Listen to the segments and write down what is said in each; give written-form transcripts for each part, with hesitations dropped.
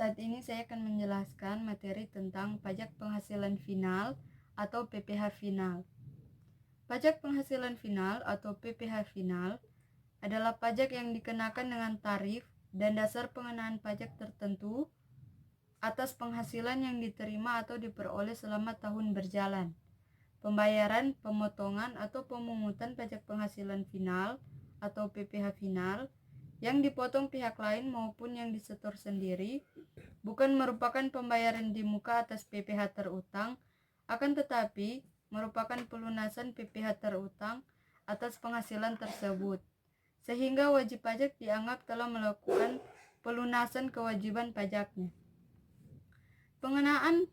Saat ini saya akan menjelaskan materi tentang pajak penghasilan final atau PPh final. Pajak penghasilan final atau PPh final adalah pajak yang dikenakan dengan tarif dan dasar pengenaan pajak tertentu atas penghasilan yang diterima atau diperoleh selama tahun berjalan. Pembayaran, pemotongan, atau pemungutan pajak penghasilan final atau PPh final yang dipotong pihak lain maupun yang disetor sendiri bukan merupakan pembayaran di muka atas PPh terutang, akan tetapi merupakan pelunasan PPh terutang atas penghasilan tersebut, sehingga wajib pajak dianggap telah melakukan pelunasan kewajiban pajaknya. Pengenaan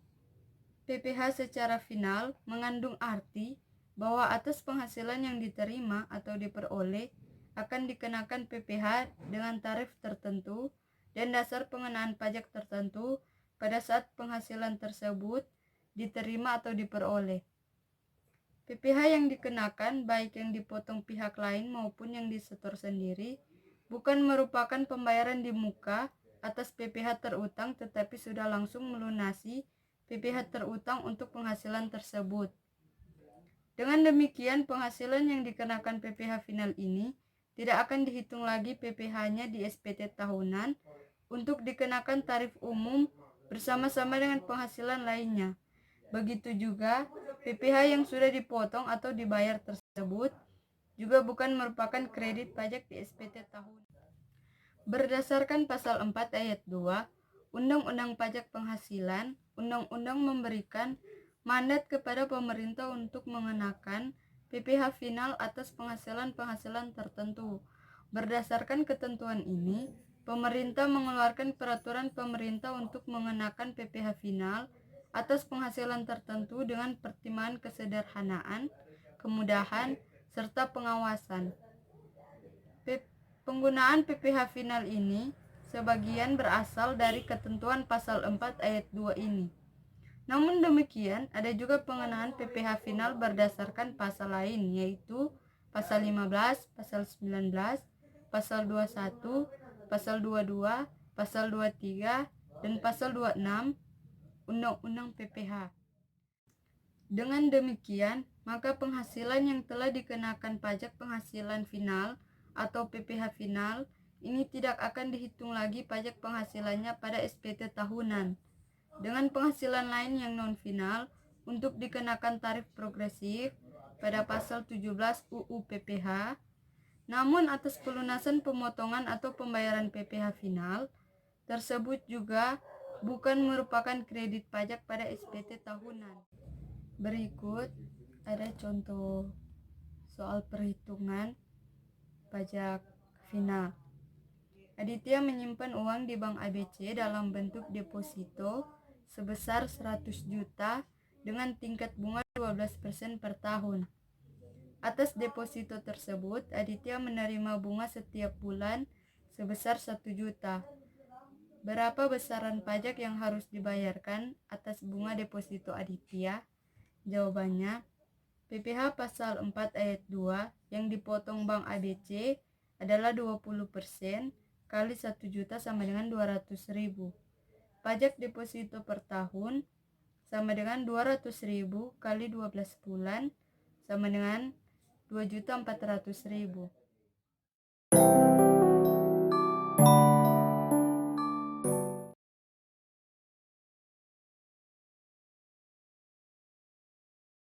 PPh secara final mengandung arti bahwa atas penghasilan yang diterima atau diperoleh akan dikenakan PPh dengan tarif tertentu dan dasar pengenaan pajak tertentu pada saat penghasilan tersebut diterima atau diperoleh. PPh yang dikenakan baik yang dipotong pihak lain maupun yang disetor sendiri bukan merupakan pembayaran di muka atas PPh terutang, tetapi sudah langsung melunasi PPh terutang untuk penghasilan tersebut. Dengan demikian, penghasilan yang dikenakan PPh final ini tidak akan dihitung lagi PPh-nya di SPT tahunan untuk dikenakan tarif umum bersama-sama dengan penghasilan lainnya. Begitu juga PPh yang sudah dipotong atau dibayar tersebut juga bukan merupakan kredit pajak di SPT tahunan. Berdasarkan pasal 4 ayat 2 Undang-Undang Pajak Penghasilan, Undang-Undang memberikan mandat kepada pemerintah untuk mengenakan PPh final atas penghasilan-penghasilan tertentu. Berdasarkan ketentuan ini, pemerintah mengeluarkan peraturan pemerintah untuk mengenakan PPh final atas penghasilan tertentu dengan pertimbangan kesederhanaan, kemudahan, serta pengawasan. Penggunaan PPh final ini sebagian berasal dari ketentuan pasal 4 ayat 2 ini. Namun demikian, ada juga pengenaan PPh final berdasarkan pasal lain, yaitu pasal 15, pasal 19, pasal 21, pasal 22, pasal 23, dan pasal 26 Undang-Undang PPh. Dengan demikian, maka penghasilan yang telah dikenakan pajak penghasilan final atau PPh final ini tidak akan dihitung lagi pajak penghasilannya pada SPT tahunan. Dengan penghasilan lain yang non-final untuk dikenakan tarif progresif pada pasal 17 UU PPh, namun atas pelunasan pemotongan atau pembayaran PPh final tersebut juga bukan merupakan kredit pajak pada SPT tahunan. Berikut ada contoh soal perhitungan pajak final. Aditya menyimpan uang di Bank ABC dalam bentuk deposito sebesar 100 juta dengan tingkat bunga 12% per tahun. Atas deposito tersebut, Aditya menerima bunga setiap bulan sebesar 1 juta. Berapa besaran pajak yang harus dibayarkan atas bunga deposito Aditya? Jawabannya, PPh pasal 4 ayat 2 yang dipotong Bank ABC adalah 20% kali 1 juta sama dengan 200.000. Pajak deposito per tahun sama dengan 200.000 kali 12 bulan sama dengan 2.400.000.